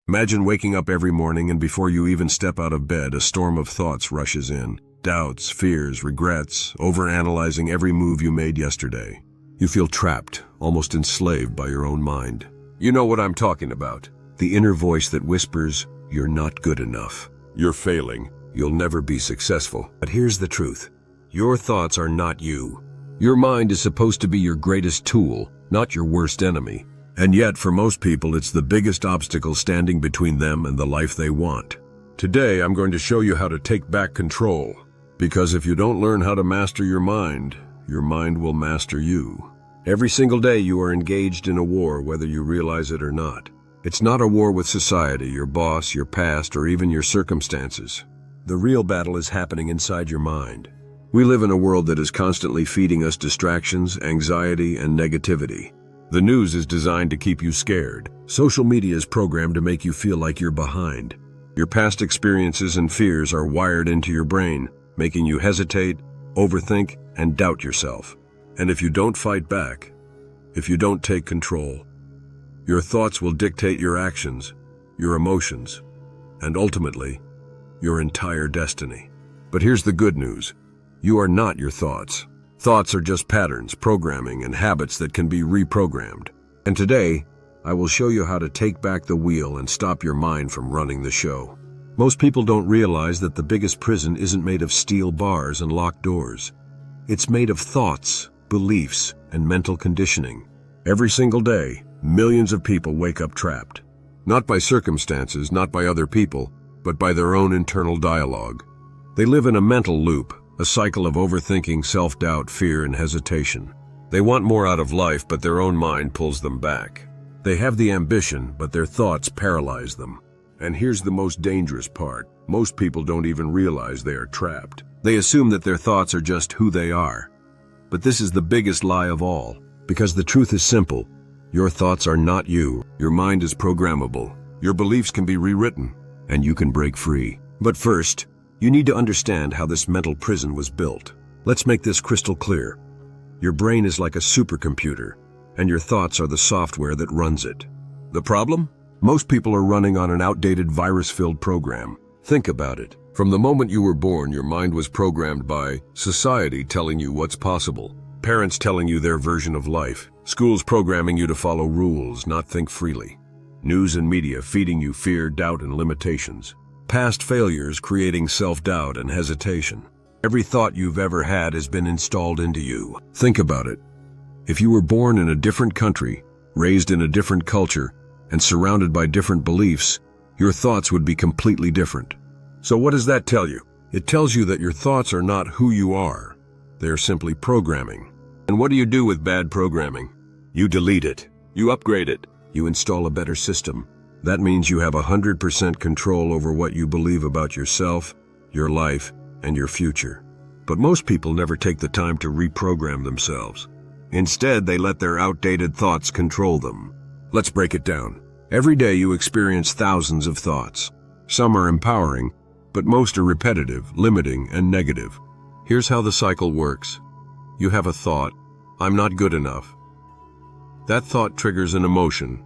Imagine waking up every morning and before you even step out of bed, a storm of thoughts rushes in. Doubts, fears, regrets, overanalyzing every move you made yesterday. You feel trapped, almost enslaved by your own mind. You know what I'm talking about. The inner voice that whispers, "You're not good enough. You're failing. You'll never be successful." But here's the truth. Your thoughts are not you. Your mind is supposed to be your greatest tool, not your worst enemy. And yet, for most people, it's the biggest obstacle standing between them and the life they want. Today, I'm going to show you how to take back control. Because if you don't learn how to master your mind will master you. Every single day you are engaged in a war, whether you realize it or not. It's not a war with society, your boss, your past, or even your circumstances. The real battle is happening inside your mind. We live in a world that is constantly feeding us distractions, anxiety, and negativity. The news is designed to keep you scared. Social media is programmed to make you feel like you're behind. Your past experiences and fears are wired into your brain, making you hesitate, overthink, and doubt yourself. And if you don't fight back, if you don't take control, your thoughts will dictate your actions, your emotions, and ultimately, your entire destiny. But here's the good news. You are not your thoughts. Thoughts are just patterns, programming, and habits that can be reprogrammed. And today, I will show you how to take back the wheel and stop your mind from running the show. Most people don't realize that the biggest prison isn't made of steel bars and locked doors. It's made of thoughts, beliefs, and mental conditioning. Every single day, millions of people wake up trapped. Not by circumstances, not by other people, but by their own internal dialogue. They live in a mental loop, a cycle of overthinking, self-doubt, fear, and hesitation. They want more out of life, but their own mind pulls them back. They have the ambition, but their thoughts paralyze them. And here's the most dangerous part. Most people don't even realize they are trapped. They assume that their thoughts are just who they are. But this is the biggest lie of all, because the truth is simple. Your thoughts are not you. Your mind is programmable. Your beliefs can be rewritten, and you can break free. But first, you need to understand how this mental prison was built. Let's make this crystal clear. Your brain is like a supercomputer, and your thoughts are the software that runs it. The problem? Most people are running on an outdated virus-filled program. Think about it. From the moment you were born, your mind was programmed by society telling you what's possible, parents telling you their version of life, schools programming you to follow rules, not think freely, news and media feeding you fear, doubt, and limitations. Past failures creating self-doubt and hesitation. Every thought you've ever had has been installed into you. Think about it. If you were born in a different country, raised in a different culture, and surrounded by different beliefs, your thoughts would be completely different. So what does that tell you? It tells you that your thoughts are not who you are. They're simply programming. And what do you do with bad programming? You delete it. You upgrade it. You install a better system. That means you have 100% control over what you believe about yourself, your life, and your future. But most people never take the time to reprogram themselves. Instead, they let their outdated thoughts control them. Let's break it down. Every day you experience thousands of thoughts. Some are empowering, but most are repetitive, limiting, and negative. Here's how the cycle works. You have a thought, "I'm not good enough." That thought triggers an emotion.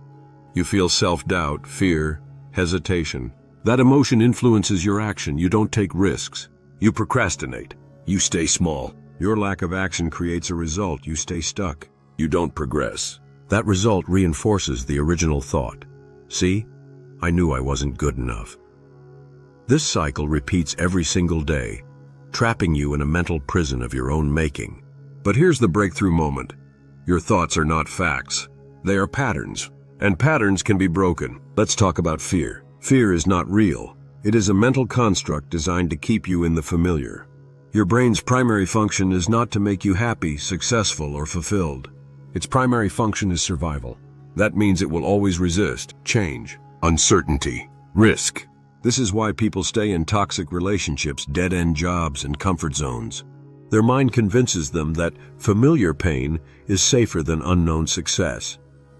You feel self-doubt, fear, hesitation. That emotion influences your action. You don't take risks. You procrastinate. You stay small. Your lack of action creates a result. You stay stuck. You don't progress. That result reinforces the original thought. See? I knew I wasn't good enough. This cycle repeats every single day, trapping you in a mental prison of your own making. But here's the breakthrough moment. Your thoughts are not facts. They are patterns. And patterns can be broken. Let's talk about fear. Fear is not real. It is a mental construct designed to keep you in the familiar. Your brain's primary function is not to make you happy, successful, or fulfilled. Its primary function is survival. That means it will always resist change, uncertainty, risk. This is why people stay in toxic relationships, dead-end jobs, and comfort zones. Their mind convinces them that familiar pain is safer than unknown success.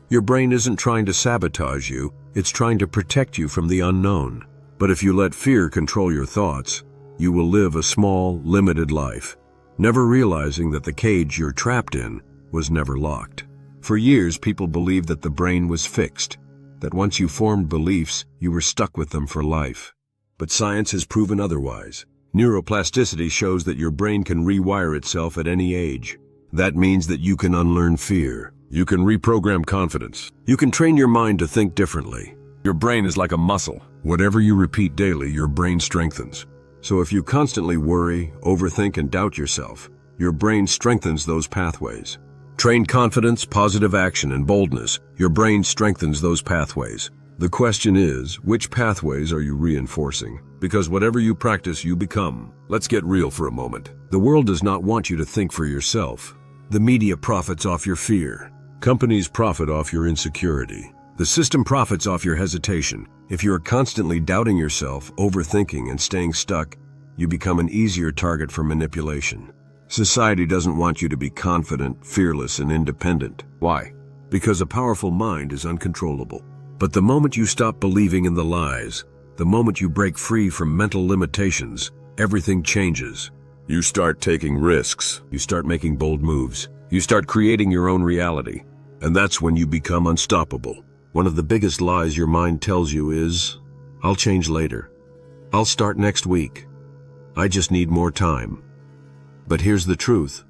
Your brain isn't trying to sabotage you, it's trying to protect you from the unknown. But if you let fear control your thoughts, you will live a small, limited life, never realizing that the cage you're trapped in was never locked. For years, people believed that the brain was fixed. that once you formed beliefs, you were stuck with them for life. But science has proven otherwise. Neuroplasticity shows that your brain can rewire itself at any age. That means that you can unlearn fear. You can reprogram confidence. You can train your mind to think differently. Your brain is like a muscle. Whatever you repeat daily, your brain strengthens. So if you constantly worry, overthink, and doubt yourself, your brain strengthens those pathways. Train confidence, positive action, and boldness. Your brain strengthens those pathways. The question is, which pathways are you reinforcing? Because whatever you practice, you become. Let's get real for a moment. The world does not want you to think for yourself. The media profits off your fear. Companies profit off your insecurity. The system profits off your hesitation. If you are constantly doubting yourself, overthinking, and staying stuck, you become an easier target for manipulation. Society doesn't want you to be confident, fearless, and independent. Why? Because a powerful mind is uncontrollable. But the moment you stop believing in the lies, the moment you break free from mental limitations, everything changes. You start taking risks. You start making bold moves. You start creating your own reality. And that's when you become unstoppable. One of the biggest lies your mind tells you is, I'll change later. I'll start next week. I just need more time. But here's the truth.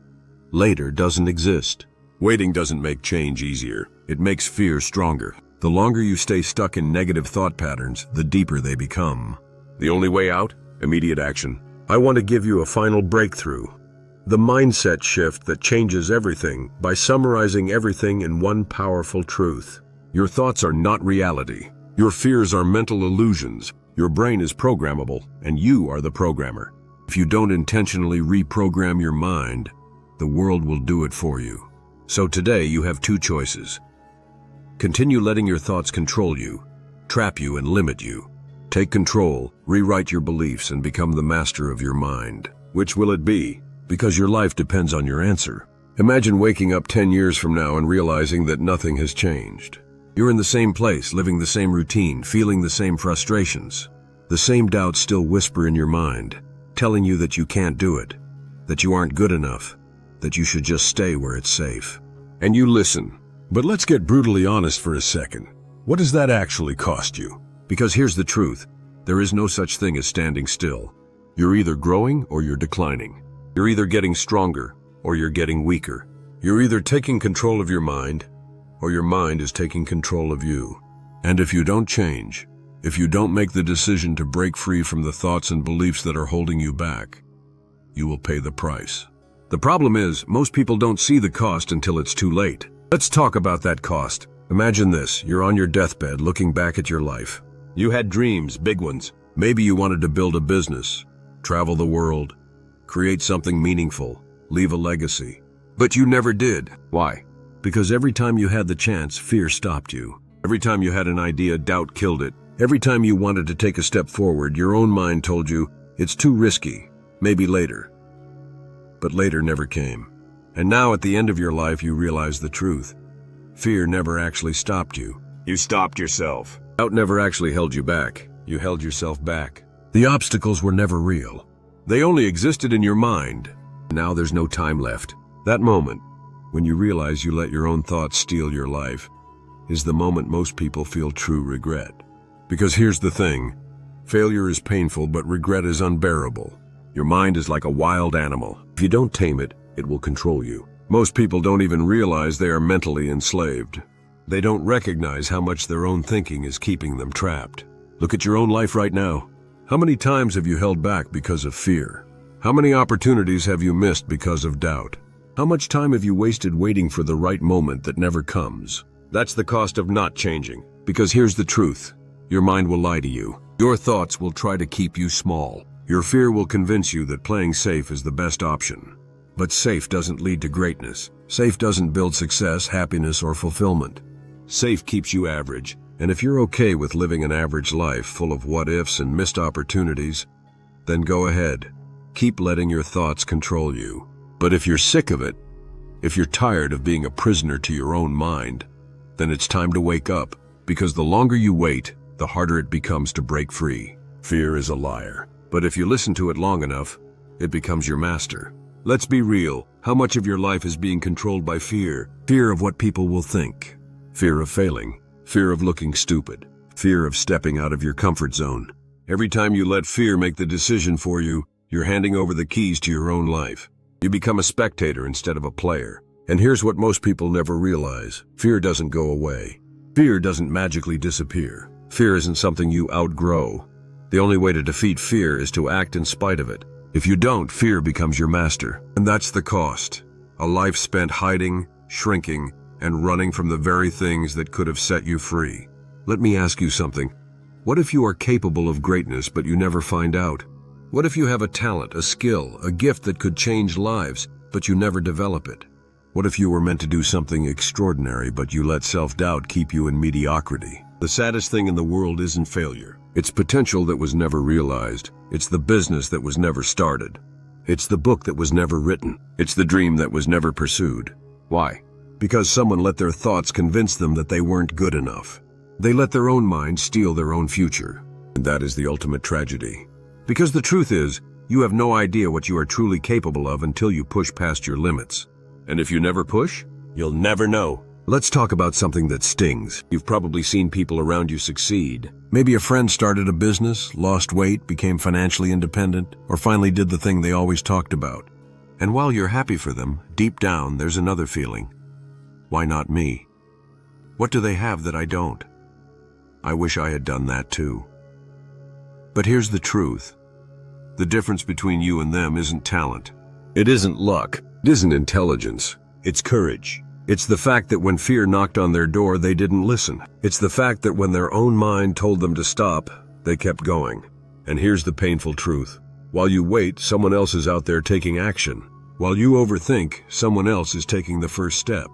Later doesn't exist. Waiting doesn't make change easier. It makes fear stronger. The longer you stay stuck in negative thought patterns, the deeper they become. The only way out? Immediate action. I want to give you a final breakthrough. The mindset shift that changes everything by summarizing everything in one powerful truth. Your thoughts are not reality. Your fears are mental illusions. Your brain is programmable, and you are the programmer. If you don't intentionally reprogram your mind, the world will do it for you. So today you have two choices. Continue letting your thoughts control you, trap you, and limit you. Take control, rewrite your beliefs, and become the master of your mind. Which will it be? Because your life depends on your answer. Imagine waking up 10 years from now and realizing that nothing has changed. You're in the same place, living the same routine, feeling the same frustrations. The same doubts still whisper in your mind, telling you that you can't do it, that you aren't good enough, that you should just stay where it's safe. And you listen. But let's get brutally honest for a second. What does that actually cost you? Because here's the truth. There is no such thing as standing still. You're either growing or you're declining. You're either getting stronger or you're getting weaker. You're either taking control of your mind or your mind is taking control of you. And if you don't change, if you don't make the decision to break free from the thoughts and beliefs that are holding you back, you will pay the price. The problem is, most people don't see the cost until it's too late. Let's talk about that cost. Imagine this, you're on your deathbed looking back at your life. You had dreams, big ones. Maybe you wanted to build a business, travel the world, create something meaningful, leave a legacy. But you never did. Why? Because every time you had the chance, fear stopped you. Every time you had an idea, doubt killed it. Every time you wanted to take a step forward, your own mind told you, it's too risky, maybe later. But later never came. And now at the end of your life, you realize the truth. Fear never actually stopped you. You stopped yourself. Doubt never actually held you back. You held yourself back. The obstacles were never real. They only existed in your mind. Now there's no time left. That moment, when you realize you let your own thoughts steal your life, is the moment most people feel true regret. Because here's the thing. Failure is painful, but regret is unbearable. Your mind is like a wild animal. If you don't tame it, it will control you. Most people don't even realize they are mentally enslaved. They don't recognize how much their own thinking is keeping them trapped. Look at your own life right now. How many times have you held back because of fear? How many opportunities have you missed because of doubt? How much time have you wasted waiting for the right moment that never comes? That's the cost of not changing. Because here's the truth. Your mind will lie to you. Your thoughts will try to keep you small. Your fear will convince you that playing safe is the best option. But safe doesn't lead to greatness. Safe doesn't build success, happiness, or fulfillment. Safe keeps you average. And if you're okay with living an average life full of what-ifs and missed opportunities, then go ahead. Keep letting your thoughts control you. But if you're sick of it, if you're tired of being a prisoner to your own mind, then it's time to wake up. Because the longer you wait, the harder it becomes to break free. Fear is a liar. But if you listen to it long enough, it becomes your master. Let's be real. How much of your life is being controlled by fear? Fear of what people will think. Fear of failing. Fear of looking stupid. Fear of stepping out of your comfort zone. Every time you let fear make the decision for you, you're handing over the keys to your own life. You become a spectator instead of a player. And here's what most people never realize. Fear doesn't go away. Fear doesn't magically disappear. Fear isn't something you outgrow. The only way to defeat fear is to act in spite of it. If you don't, fear becomes your master. And that's the cost. A life spent hiding, shrinking, and running from the very things that could have set you free. Let me ask you something. What if you are capable of greatness but you never find out? What if you have a talent, a skill, a gift that could change lives, but you never develop it? What if you were meant to do something extraordinary but you let self-doubt keep you in mediocrity? The saddest thing in the world isn't failure. It's potential that was never realized. It's the business that was never started. It's the book that was never written. It's the dream that was never pursued. Why? Because someone let their thoughts convince them that they weren't good enough. They let their own mind steal their own future. And that is the ultimate tragedy. Because the truth is, you have no idea what you are truly capable of until you push past your limits. And if you never push, you'll never know. Let's talk about something that stings. You've probably seen people around you succeed. Maybe a friend started a business, lost weight, became financially independent, or finally did the thing they always talked about. And while you're happy for them, deep down there's another feeling. Why not me? What do they have that I don't? I wish I had done that too. But here's the truth. The difference between you and them isn't talent. It isn't luck. It isn't intelligence. It's courage. It's the fact that when fear knocked on their door, they didn't listen. It's the fact that when their own mind told them to stop, they kept going. And here's the painful truth. While you wait, someone else is out there taking action. While you overthink, someone else is taking the first step.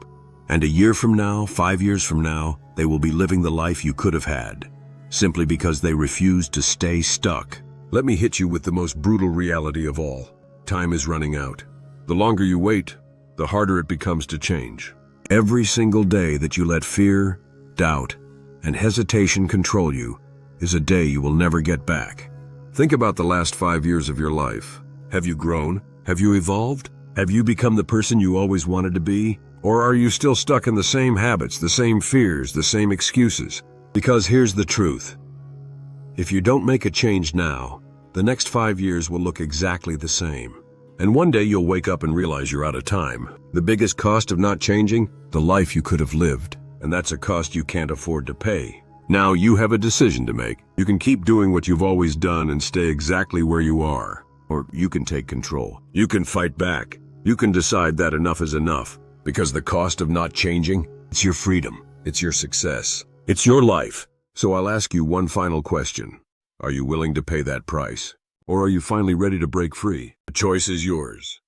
And a year from now, 5 years from now, they will be living the life you could have had, simply because they refused to stay stuck. Let me hit you with the most brutal reality of all. Time is running out. The longer you wait, the harder it becomes to change. Every single day that you let fear, doubt, and hesitation control you is a day you will never get back. Think about the last 5 years of your life. Have you grown? Have you evolved? Have you become the person you always wanted to be? Or are you still stuck in the same habits, the same fears, the same excuses? Because here's the truth. If you don't make a change now, the next 5 years will look exactly the same. And one day you'll wake up and realize you're out of time. The biggest cost of not changing? The life you could have lived. And that's a cost you can't afford to pay. Now you have a decision to make. You can keep doing what you've always done and stay exactly where you are. Or you can take control. You can fight back. You can decide that enough is enough. Because the cost of not changing, it's your freedom. It's your success. It's your life. So I'll ask you one final question. Are you willing to pay that price? Or are you finally ready to break free? The choice is yours.